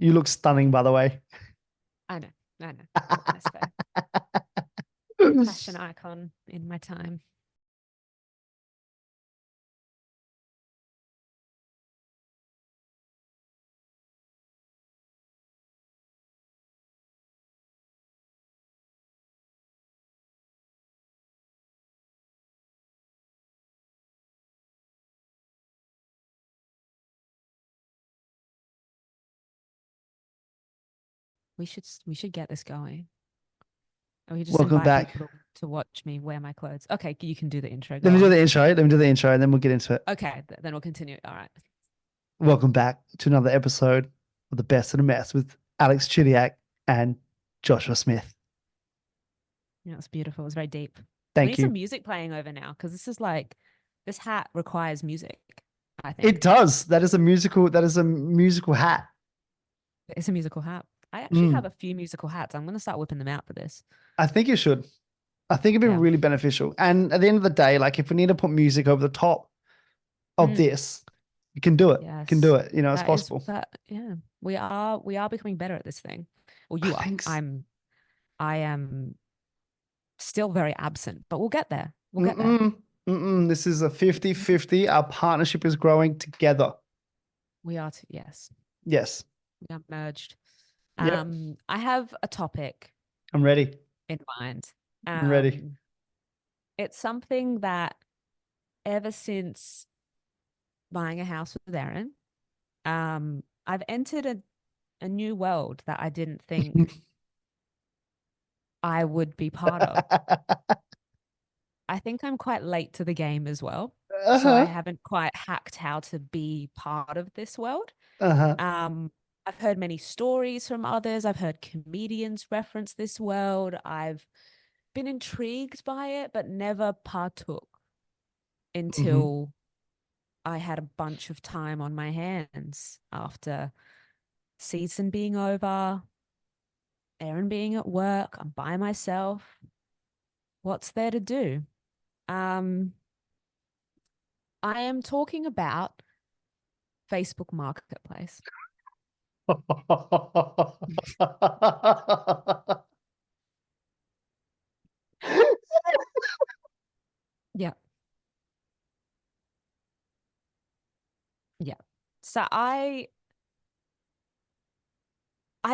You look stunning, by the way. I know. I know. That's fair. Fashion icon in my time. We should get this going. And we just Welcome invite back. people to watch me wear my clothes. Okay, you can do the intro. Let Go me do on. the intro. Let me do the intro, and then we'll get into it. Okay, then we'll continue. All right. Welcome back to another episode of The Best of the Mess with Alex Chidiak and Joshua Smith. Yeah, it's beautiful. It's very deep. We Thank need some you. music playing over now because this hat requires music, I It think. does. That is a musical hat. It's a musical hat. I actually have Mm. a few musical hats. I'm going to start whipping them out for this. I think you should. I think it'd be Yeah. really beneficial. And at the end of the day, like if we need to put music over the top of Mm, this, you can do it. You can do yes. it. You know, it's That is possible. that. Yeah. We are becoming better at this thing. Well, I you are. think I am still very absent, but we'll get there. We'll get there. Mm-mm, mm-mm. This is a 50-50. Our partnership is growing together. We are too, yes. Yes. We are merged. Yep. I have a topic I'm ready. in mind. I'm ready. Um, it's something that ever since buying a house with Aaron, I've entered a new world that I didn't think I would be part of. I think I'm quite late to the game as well. So I Uh-huh. haven't quite hacked how to be part of this world. Uh-huh. Um, I've heard many stories from others. I've heard comedians reference this world. I've been intrigued by it, but never partook Mm-hmm. until I had a bunch of time on my hands after season being over, Aaron being at work, I'm by myself. What's there to do? Um, I am talking about Facebook Marketplace. Yeah, yeah. So I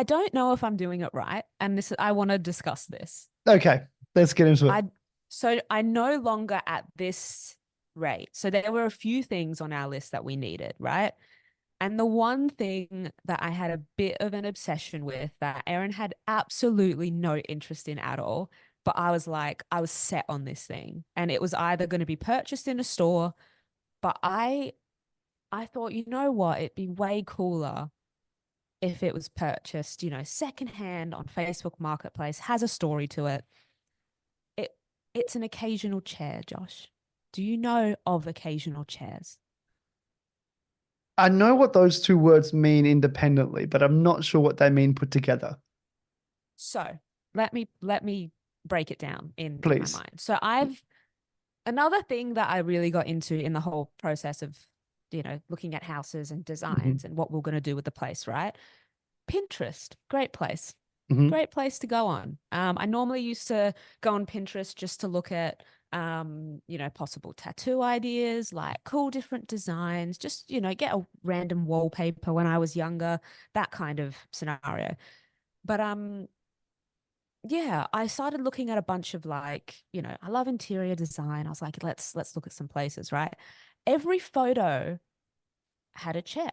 don't know if I'm doing it right, and this I want to discuss this. Okay, let's get into it. I so I no longer at this rate. So there were a few things on our list that we needed, right? And the one thing that I had a bit of an obsession with that Aaron had absolutely no interest in at all, but I was like, I was set on this thing. And it was either going to be purchased in a store, but I thought, you know what, it'd be way cooler if it was purchased, secondhand on Facebook Marketplace, has a story to it. It it's an occasional chair, Josh. Do you know of occasional chairs? I know what those two words mean independently, but I'm not sure what they mean put together. So let me break it down in my Please. mind. So I've another thing that I really got into in the whole process of, looking at houses and Mm-hmm. designs and what we're going to do with the place, right? Pinterest, great place. Mm-hmm. Great place to go on. I normally used to go on Pinterest just to look at possible tattoo ideas, like cool different designs, just, get a random wallpaper when I was younger, that kind of scenario. But yeah, I started looking at a bunch of I love interior design. I was like, let's look at some places, right? Every photo had a chair,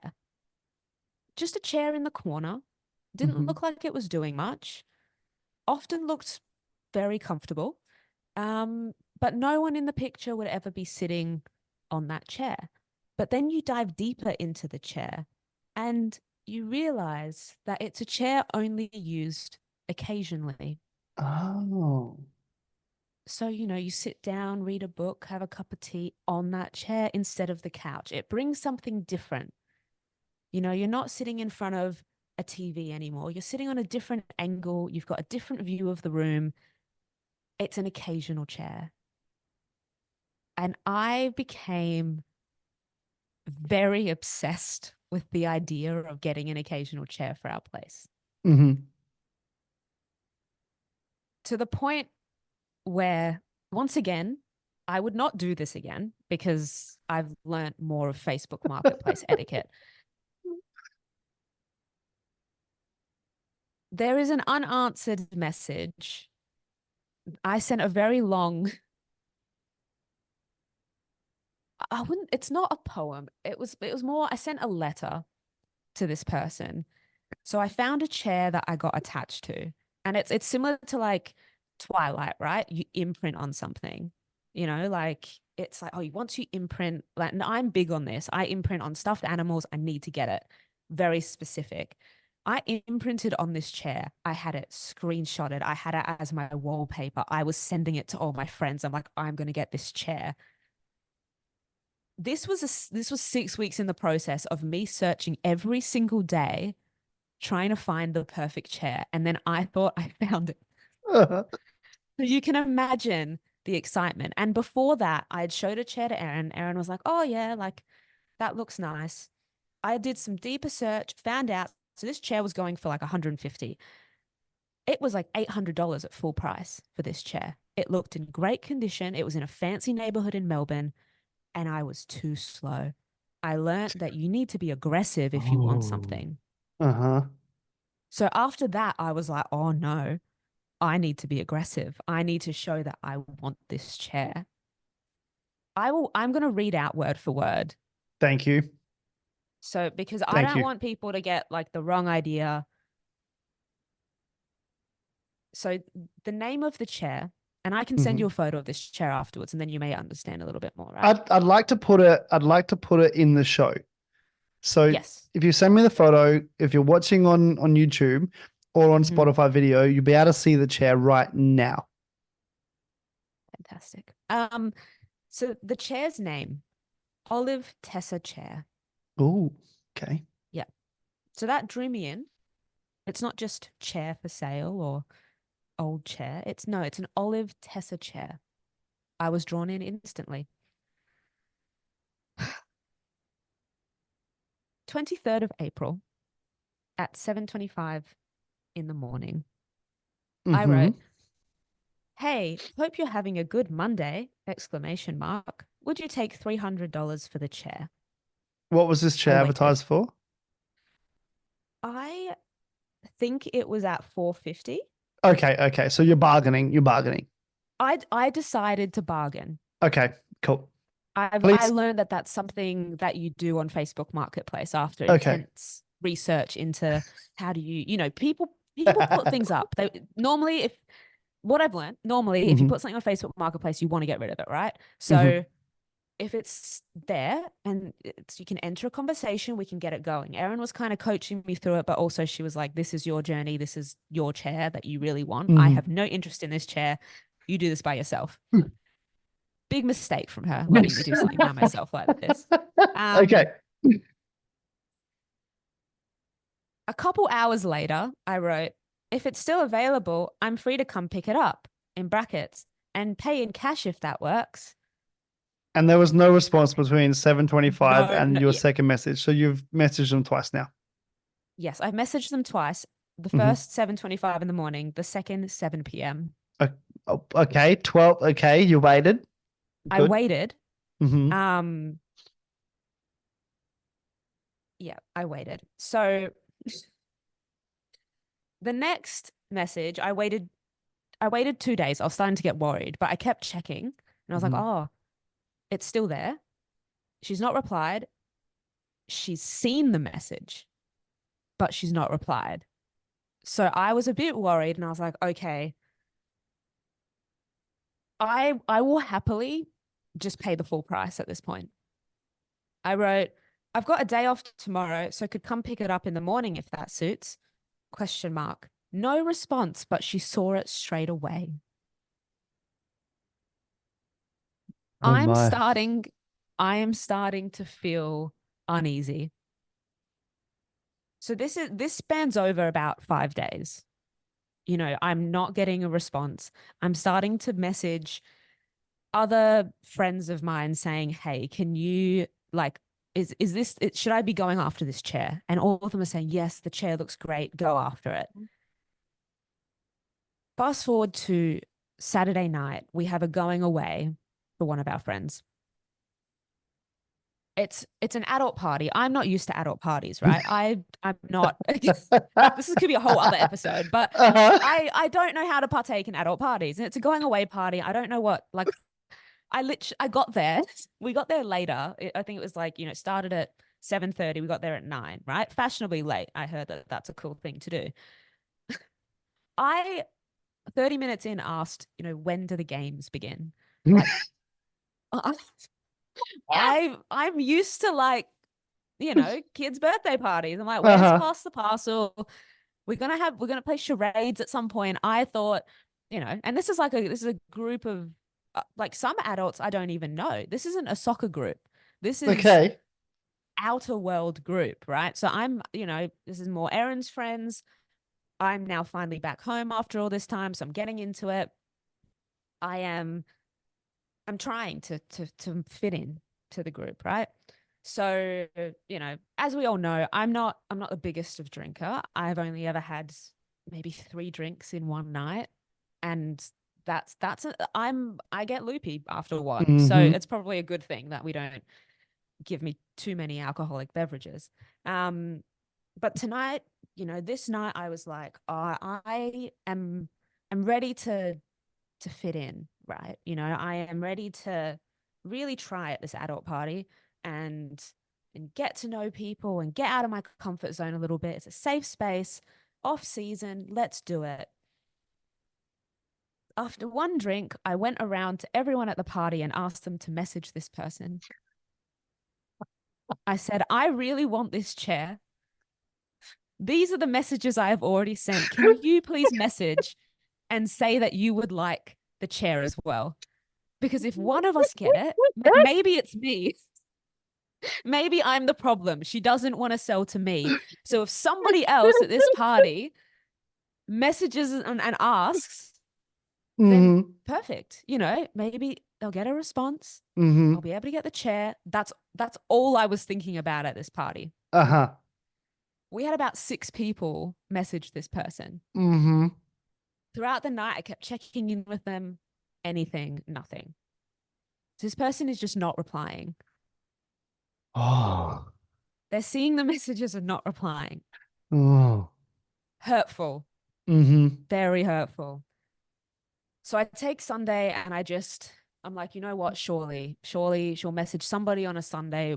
just a chair in the corner. Didn't Mm-hmm. look like it was doing much. Often looked very comfortable. But no one in the picture would ever be sitting on that chair. But then you dive deeper into the chair and you realize that it's a chair only used occasionally. Oh. So, you sit down, read a book, have a cup of tea on that chair instead of the couch. It brings something different. You're not sitting in front of a TV anymore. You're sitting on a different angle. You've got a different view of the room. It's an occasional chair. And I became very obsessed with the idea of getting an occasional chair for our place, Mm-hmm. to the point where, once again, I would not do this again because I've learnt more of Facebook Marketplace etiquette. There is an unanswered message. I sent a very long, I wouldn't, it's not a poem. It was more, I sent a letter to this person. So I found a chair that I got attached to. And it's similar to like Twilight, right? You imprint on something, like it's like, oh, once you imprint, like, and I'm big on this. I imprint on stuffed animals. I need to get it. Very specific. I imprinted on this chair. I had it screenshotted. I had it as my wallpaper. I was sending it to all my friends. I'm like, I'm going to get this chair. This was 6 weeks in the process of me searching every single day, trying to find the perfect chair. And then I thought I found it. So you can imagine the excitement. And before that, I had showed a chair to Erin. Erin was like, oh, yeah, like that looks nice. I did some deeper search, found out. So this chair was going for like 150. It was like $800 at full price for this chair. It looked in great condition. It was in a fancy neighborhood in Melbourne, and I was too slow. I learned that you need to be aggressive if you want something. Uh-huh. So after that, I was like, oh no, I need to be aggressive. I need to show that I want this chair. I'm going to read out word for word. Thank you. So, because I Thank don't you. want people to get like the wrong idea. So the name of the chair, and I can send you a photo of this chair afterwards, and then you may understand a little bit more, right? I'd like to put it in the show. So Yes. if you send me the photo, if you're watching on YouTube or on Spotify video, you'll be able to see the chair right now. Fantastic. So the chair's name, Olive Tessa chair. Oh, okay. Yeah. So that drew me in. It's not just chair for sale or old chair. It's an Olive Tessa chair. I was drawn in instantly. 23rd of April at 7:25 in the morning. I wrote, hey, hope you're having a good Monday, ! Would you take $300 for the chair? What was this chair advertised for? I think it was at 450. Okay. So you're bargaining. I decided to bargain. Okay, cool. I learned that that's something that you do on Facebook Marketplace after intense research into how do you, people put things up. They normally, if you put something on Facebook Marketplace, you want to get rid of it, right? So if it's there and you can enter a conversation, we can get it going. Erin was kind of coaching me through it, but also she was like, this is your journey. This is your chair that you really want. I have no interest in this chair. You do this by yourself. Big mistake from her, letting me do something by myself like this. Okay. A couple hours later, I wrote, if it's still available, I'm free to come pick it up, in brackets, and pay in cash if that works. And there was no response between 7:25 and your second message. So you've messaged them twice now. Yes, I've messaged them twice. The first 7:25 in the morning, the second 7 p.m. Okay, 12. Okay, you waited. Good. I waited. Yeah, I waited. So the next message, I waited 2 days. I was starting to get worried, but I kept checking and I was like, oh, it's still there. She's not replied. She's seen the message, but she's not replied. So I was a bit worried and I was like, okay, I will happily just pay the full price at this point. I wrote, I've got a day off tomorrow, so could come pick it up in the morning if that suits. ? No response, but she saw it straight away. I am starting to feel uneasy. So this spans over about 5 days. I'm not getting a response. I'm starting to message other friends of mine saying, hey, can you, like, is this should I be going after this chair? And all of them are saying, yes, the chair looks great, go after it. Fast forward to Saturday night, we have a going away for one of our friends. It's an adult party. I'm not used to adult parties, right? I'm not this could be a whole other episode, but Uh-huh. I don't know how to partake in adult parties. And it's a going away party. I don't know what, like, I got there. We got there later. I think it was like, it started at 7:30. We got there at 9, right? Fashionably late. I heard that that's a cool thing to do. I 30 minutes in asked, when do the games begin? Like I'm used to, like, kids' birthday parties. I'm like, where's Uh-huh. Pass the Parcel? We're gonna play charades at some point. I thought, and this is a group of like some adults I don't even know. This isn't a soccer group. This is Okay. outer world group, right? So I'm, this is more Erin's friends. I'm now finally back home after all this time, so I'm getting into it. I'm trying to fit in to the group, right? So, as we all know, I'm not the biggest of drinker. I've only ever had maybe 3 drinks in one night, and I get loopy after one. So Mm-hmm. it's probably a good thing that we don't give me too many alcoholic beverages. But tonight, this night I was like, oh, I'm ready to fit in, right? I am ready to really try at this adult party and get to know people and get out of my comfort zone a little bit. It's a safe space, off season, let's do it. After one drink, I went around to everyone at the party and asked them to message this person. I said, I really want this chair. These are the messages I have already sent. Can you please message and say that you would like the chair as well? Because if one of us get it, maybe it's me. Maybe I'm the problem. She doesn't want to sell to me. So if somebody else at this party messages and asks, then Mm-hmm. perfect. Maybe they'll get a response. Mm-hmm. I'll be able to get the chair. That's all I was thinking about at this party. Uh-huh. We had about 6 people message this person. Mm-hmm. Throughout the night, I kept checking in with them. Anything, nothing. This person is just not replying. Oh. They're seeing the messages and not replying. Oh. Hurtful. Mm-hmm. Very hurtful. So I take Sunday and I'm like, you know what? Surely she'll message somebody on a Sunday.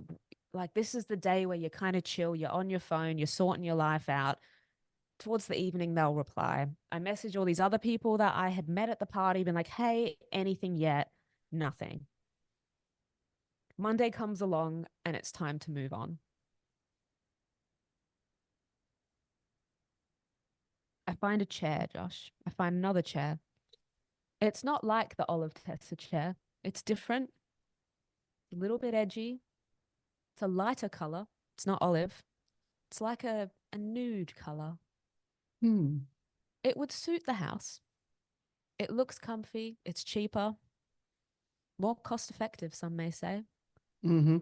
Like, this is the day where you're kind of chill. You're on your phone. You're sorting your life out. Towards the evening, they'll reply. I message all these other people that I had met at the party, been like, hey, anything yet? Nothing. Monday comes along and it's time to move on. I find a chair, Josh. I find another chair. It's not like the Olive Tessa chair. It's different, a little bit edgy. It's a lighter color. It's not olive. It's like a nude color. Hmm. It would suit the house. It looks comfy. It's cheaper. More cost effective, some may say. Mm-hmm.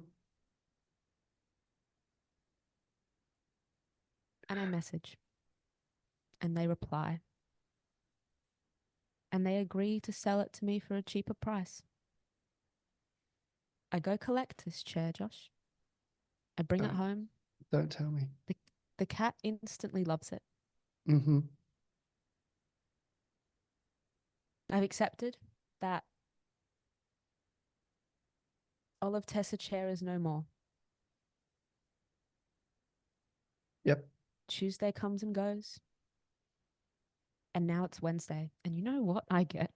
And I message. And they reply. And they agree to sell it to me for a cheaper price. I go collect this chair, Josh. I bring it home. Don't tell me. The cat instantly loves it. Mm-hmm. I've accepted that Olive Tessa chair is no more. Yep. Tuesday comes and goes. And now it's Wednesday. And you know what I get?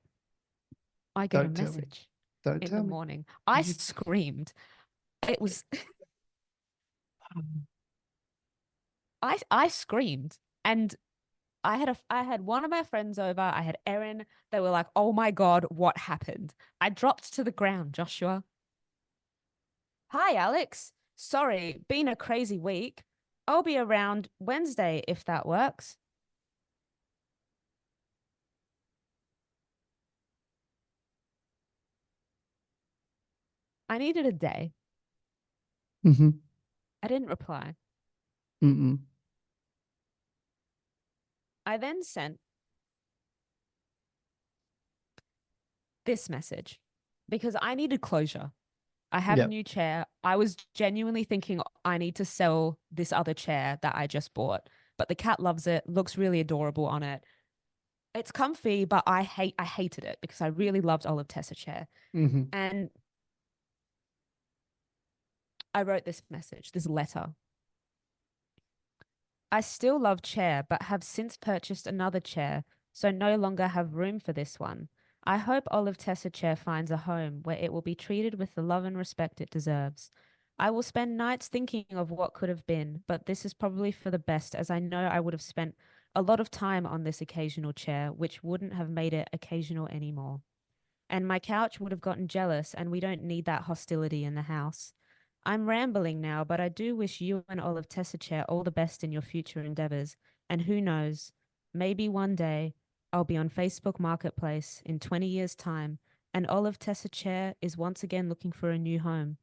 I get a Don't tell me. message Don't in tell the me. morning. I screamed. It was I screamed. And I had one of my friends over. I had Erin. They were like, "Oh my God, what happened?" I dropped to the ground, Joshua. Hi, Alex. Sorry, been a crazy week. I'll be around Wednesday if that works. I needed a day. Mm-hmm. I didn't reply. Mm-mm. I then sent this message because I needed closure. I have a Yep. new chair. I was genuinely thinking I need to sell this other chair that I just bought, but the cat loves it, looks really adorable on it. It's comfy, but I hated it because I really loved Olive Tessa chair. Mm-hmm. And I wrote this message, this letter. I still love chair, but have since purchased another chair, so no longer have room for this one. I hope Olive Tessa chair finds a home where it will be treated with the love and respect it deserves. I will spend nights thinking of what could have been, but this is probably for the best, as I know I would have spent a lot of time on this occasional chair, which wouldn't have made it occasional anymore. And my couch would have gotten jealous, and we don't need that hostility in the house. I'm rambling now, but I do wish you and Olive Tessicher all the best in your future endeavors. And who knows, maybe one day I'll be on Facebook Marketplace in 20 years' time, and Olive Tessicher is once again looking for a new home.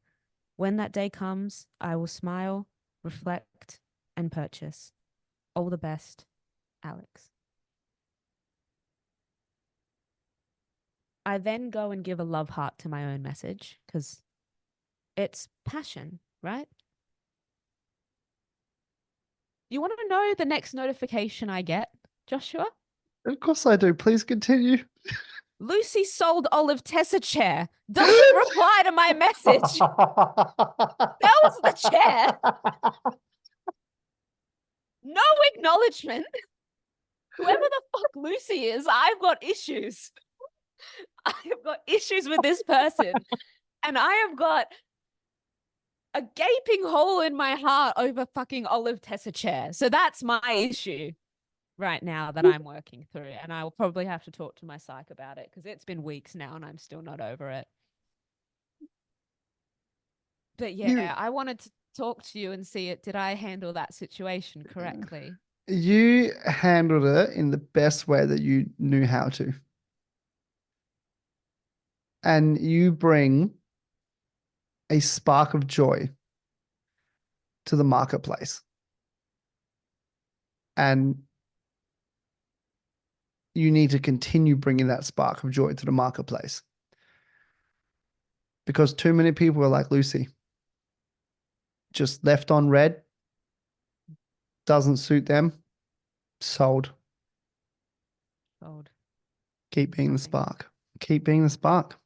When that day comes, I will smile, reflect, and purchase. All the best, Alex. I then go and give a love heart to my own message because it's passion, right? You want to know the next notification I get, Joshua? Of course I do. Please continue. Lucy sold Olive Tessa chair. Doesn't reply to my message. Sells the chair. No acknowledgement. Whoever the fuck Lucy is, I've got issues. I've got issues with this person. And I have got a gaping hole in my heart over fucking Olive Tessa chair. So that's my issue right now that I'm working through. And I will probably have to talk to my psych about it because it's been weeks now and I'm still not over it. But yeah, I wanted to talk to you and see it. Did I handle that situation correctly? You handled it in the best way that you knew how to. And you bring a spark of joy to the marketplace. And you need to continue bringing that spark of joy to the marketplace. Because too many people are like Lucy, just left on red, doesn't suit them, sold. Sold. Keep being the Nothing. spark. Keep being the spark.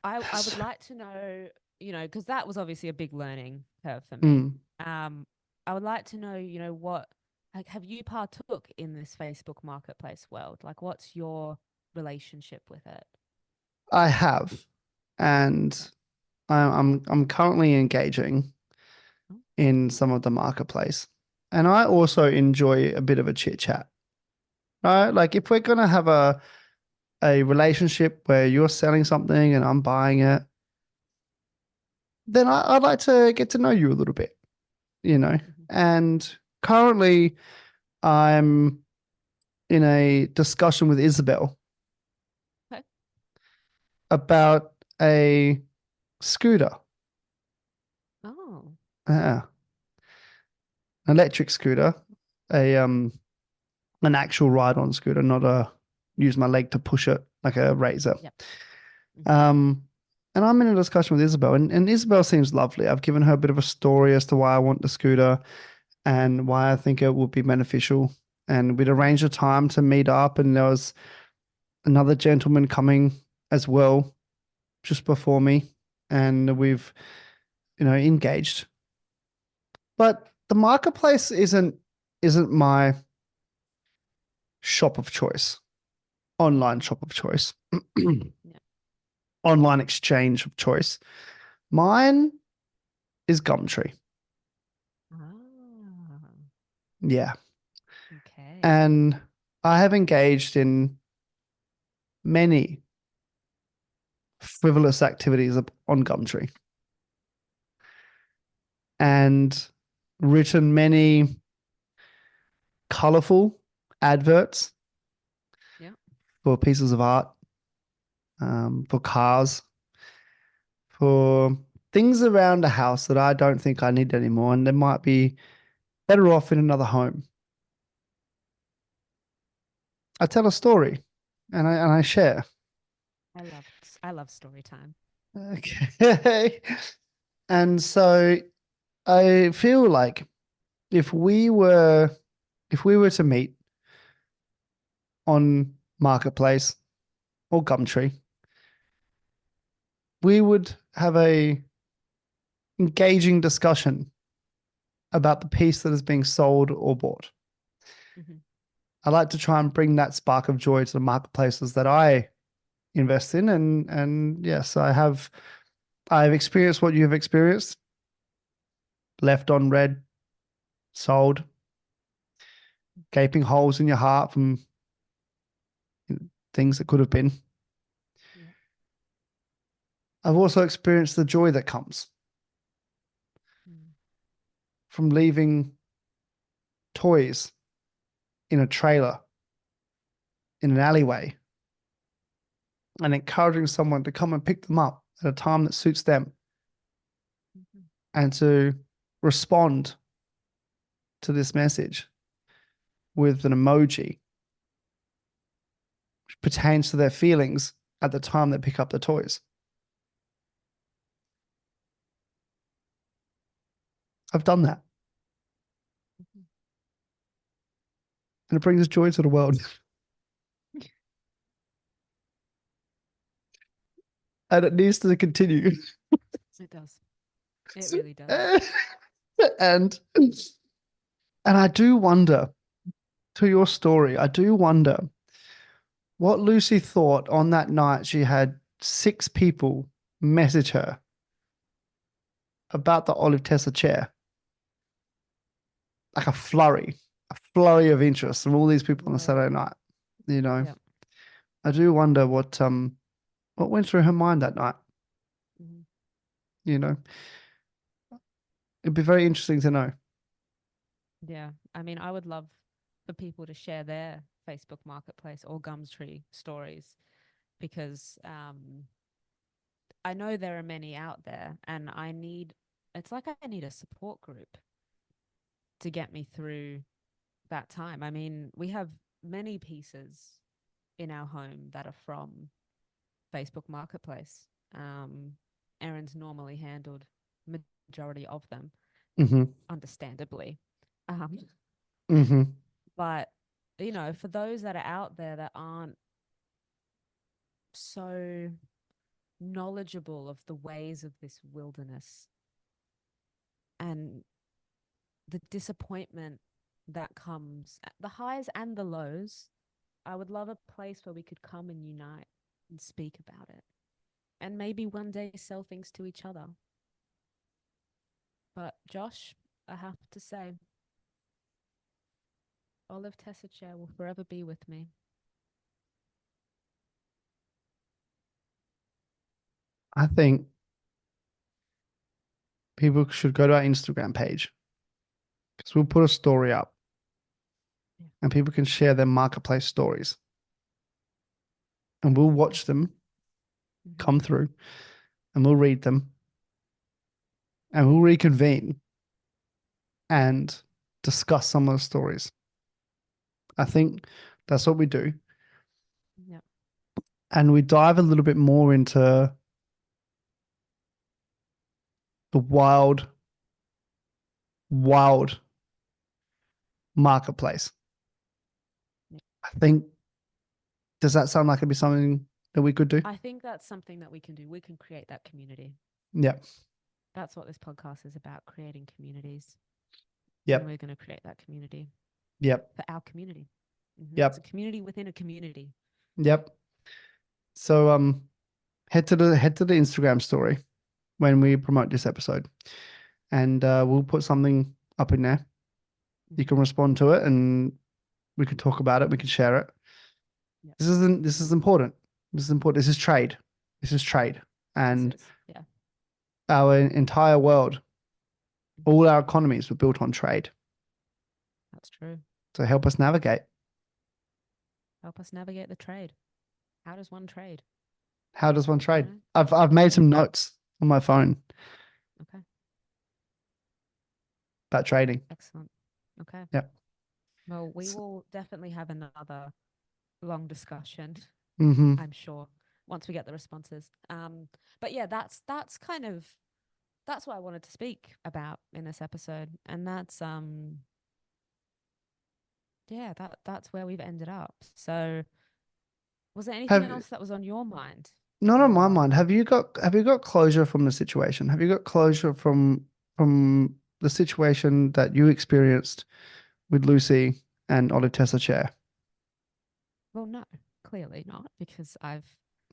I would like to know, because that was obviously a big learning curve for me. Mm. I would like to know, what, like, have you partook in this Facebook Marketplace world? Like, what's your relationship with it? I have, and I'm currently engaging Oh, in some of the marketplace, and I also enjoy a bit of a chit chat. Right, like if we're gonna have a relationship where you're selling something and I'm buying it, then I'd like to get to know you a little bit, you know. mhm. And currently, I'm in a discussion with Isabel Okay. about a scooter, Oh, uh, electric scooter, a an actual ride-on scooter, not a use my leg to push it like a razor. yep. Um, and I'm in a discussion with Isabel, and Isabel seems lovely. I've given her a bit of a story as to why I want the scooter and why I think it would be beneficial. And we'd arranged a time to meet up, and there was another gentleman coming as well just before me, and we've, engaged. But the marketplace isn't my shop of choice, online shop of choice, Yeah. online exchange of choice. Mine is Gumtree. Ah, Yeah. okay. And I have engaged in many frivolous activities on Gumtree and written many colorful adverts Yeah. for pieces of art, for cars, for things around the house that I don't think I need anymore, and they might be better off in another home. I tell a story and I share. I love story time. Okay. And so I feel like if we were if we were to meet on Marketplace or Gumtree, we would have a engaging discussion about the piece that is being sold or bought. Hmm. I like to try and bring that spark of joy to the marketplaces that I invest in, and yes, I've experienced what you've experienced, left on red, sold, gaping holes in your heart from things that could have been. Yeah. I've also experienced the joy that comes Mm. from leaving toys in a trailer in an alleyway and encouraging someone to come and pick them up at a time that suits them Mhm. and to respond to this message with an emoji which pertains to their feelings at the time they pick up the toys. I've done that, Mhm. and it brings joy to the world. And it needs to continue. It does. It really does. and I do wonder, to your story, I do wonder what Lucy thought on that night she had 6 people message her about the Olive Tessa chair. Like a flurry of interest from all these people on a Yeah. Saturday night. You know, Yeah. I do wonder what went through her mind that night. Hmm. You know, it'd be very interesting to know. Yeah. I mean, I would love for people to share their Facebook Marketplace or Gumtree stories because I know there are many out there, and it's like I need a support group to get me through that time. I mean, we have many pieces in our home that are from Facebook Marketplace. Um, Erin's normally handled majority of them, Mm-hmm. understandably. Um, Mm-hmm. but for those that are out there that aren't so knowledgeable of the ways of this wilderness and the disappointment that comes, the highs and the lows, I would love a place where we could come and unite and speak about it and maybe one day sell things to each other. But Josh, I have to say, Olive Tessiture will forever be with me. I think people should go to our Instagram page because we'll put a story up Yeah. and people can share their marketplace stories and we'll watch them Mm-hmm. come through and we'll read them and we'll reconvene and discuss some of the stories. I think that's what we do. Yeah. And we dive a little bit more into the wild marketplace. Yeah. I think, does that sound like it'd be something that we could do? I think that's something that we can do. We can create that community. Yeah. That's what this podcast is about, creating communities. And Yep. we're going to create that community Yep. for our community. It's a Yep. community within a community. Yep. So head to the Instagram story when we promote this episode. And we'll put something up in there. You can respond to it and we can talk about it, we can share it. Yep. This is important. This is important. This is trade. This is trade. And Yeah. our entire world, all our economies were built on trade. That's true. So help us navigate. Help us navigate the trade. How does one trade? How does one trade? You know? I've made some notes on my phone Okay. about trading. Excellent. Okay. Yeah. Well, we will definitely have another long discussion, Mm-hmm. I'm sure, once we get the responses. But yeah, that's kind of that's what I wanted to speak about in this episode. And that's yeah, that's where we've ended up. So was there anything Have else that was on your mind? Not on my Or mind. Have you got closure from the situation? Have you got closure from the situation that you experienced with Lucy and Olive Tessa Chair? well, no, clearly not, because I've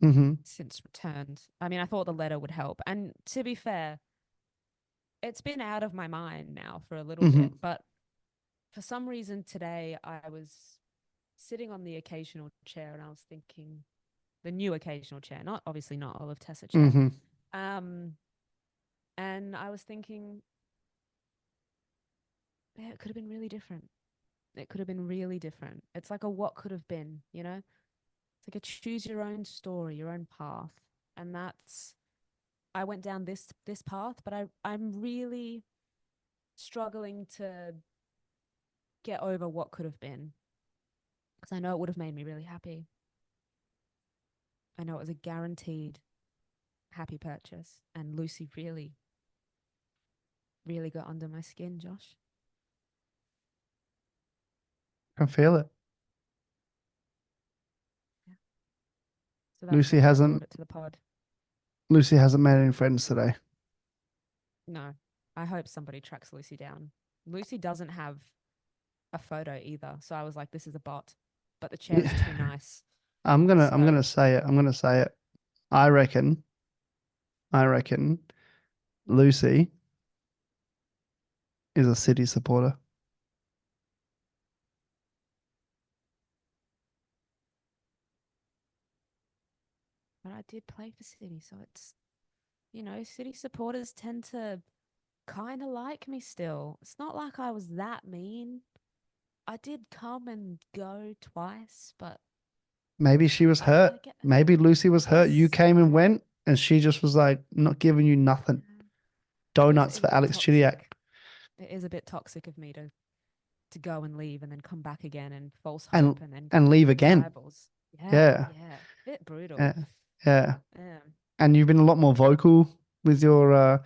Mm-hmm. since returned. I mean, I thought the letter would help. And to be fair, it's been out of my mind now for a little Mm-hmm. bit, but for some reason today I was sitting on the occasional chair and I was thinking the new occasional chair, not obviously not Olive Tessa chair. Mm-hmm. Um, and I was thinking, yeah, it could have been really different. It could have been really different. It's like a what could have been, you know? It's like a choose your own story, your own path. And that's I went down this path, but I'm really struggling to get over what could have been because I know it would have made me really happy. I know it was a guaranteed happy purchase, and Lucy really, really got under my skin, Josh. I can feel it. Yeah. So that's Lucy why I brought hasn't it to the pod. Lucy hasn't made any friends today. No, I hope somebody tracks Lucy down. Lucy doesn't have a photo either, so I was like, this is a bot. But the chair is too nice. I'm So gonna say it. I'm gonna say it. I reckon. I reckon Lucy is a City supporter. but I did play for City, so it's City supporters tend to kind of like me still. It's not like I was that mean. I did come and go twice, but Maybe she was hurt. I get, Maybe Lucy I was hurt. You guess, came and went, and she just was like not giving you nothing. yeah, I guess it Donuts is a for bit Alex Chidiac toxic. It is a bit toxic of me to go and leave and then come back again and false and hope and then leave again. rivals. Yeah, Yeah, yeah, bit brutal. yeah, yeah. Yeah, And you've been a lot more vocal with your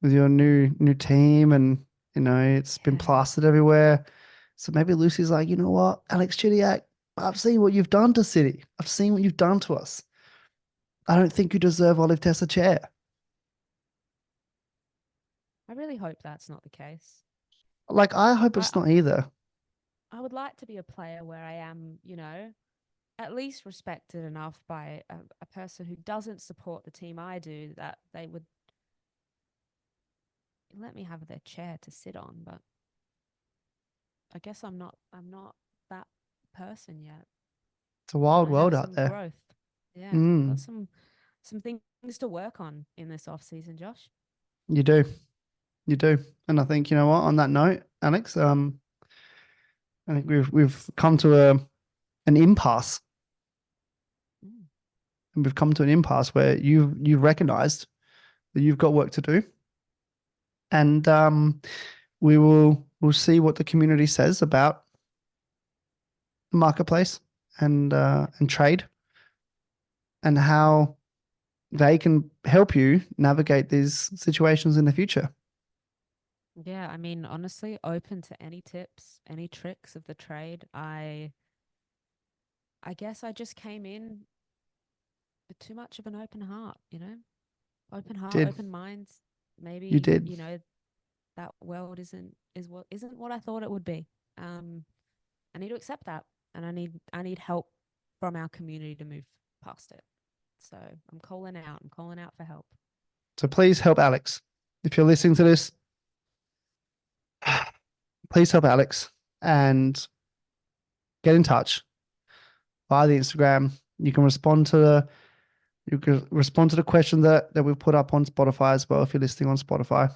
new team, and it's been yeah. plastered everywhere. So maybe Lucy's like, you know what, Alex Chidiac, I've seen what you've done to City. I've seen what you've done to us. I don't think you deserve Olive Tessa chair. I really hope that's not the case. Like, I hope I it's not either. I would like to be a player where I am, at least respected enough by a person who doesn't support the team I do that they would let me have their chair to sit on, but I guess I'm not that person yet. It's a And wild I have world out some there. growth. Yeah. Got Mm, some things to work on in this off season, Josh. you do. You do. And I think, you know what, on that note, Alex, I think we've come to an impasse. Mm. And we've come to an impasse where you've recognized that you've got work to do. And we'll see what the community says about the marketplace and trade and how they can help you navigate these situations in the future. Yeah, I mean, honestly, open to any tips, any tricks of the trade. I guess I just came in with too much of an open heart, Open heart, Did open minds. you Maybe, did. that world isn't what I thought it would be. I need to accept that, and I need help from our community to move past it. So I'm calling out. I'm calling out for help. So please help Alex. If you're listening to this, please help Alex and get in touch via the Instagram. You can respond to the question that we've put up on Spotify as well if you're listening on Spotify.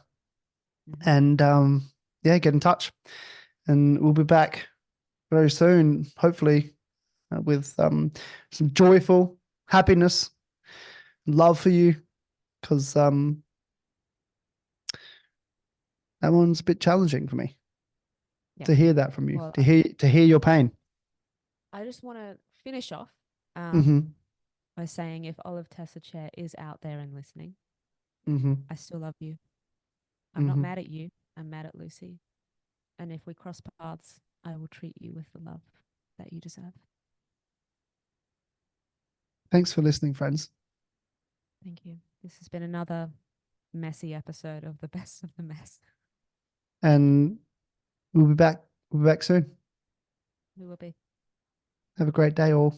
Mm-hmm. And yeah, get in touch. And we'll be back very soon, hopefully, with some joyful happiness, love for you, because That one's a bit challenging for me Yeah. to hear that from you, Well, to hear your pain. I just want to finish off Mm-hmm. by saying if Olive Tessacher is out there and listening, Mm-hmm. I still love you. I'm not Mm-hmm. mad at you. I'm mad at Lucy. And if we cross paths, I will treat you with the love that you deserve. Thanks for listening, friends. Thank you. This has been another messy episode of The Best of the Mess. And we'll be back. We'll be back soon. We will be. Have a great day, all.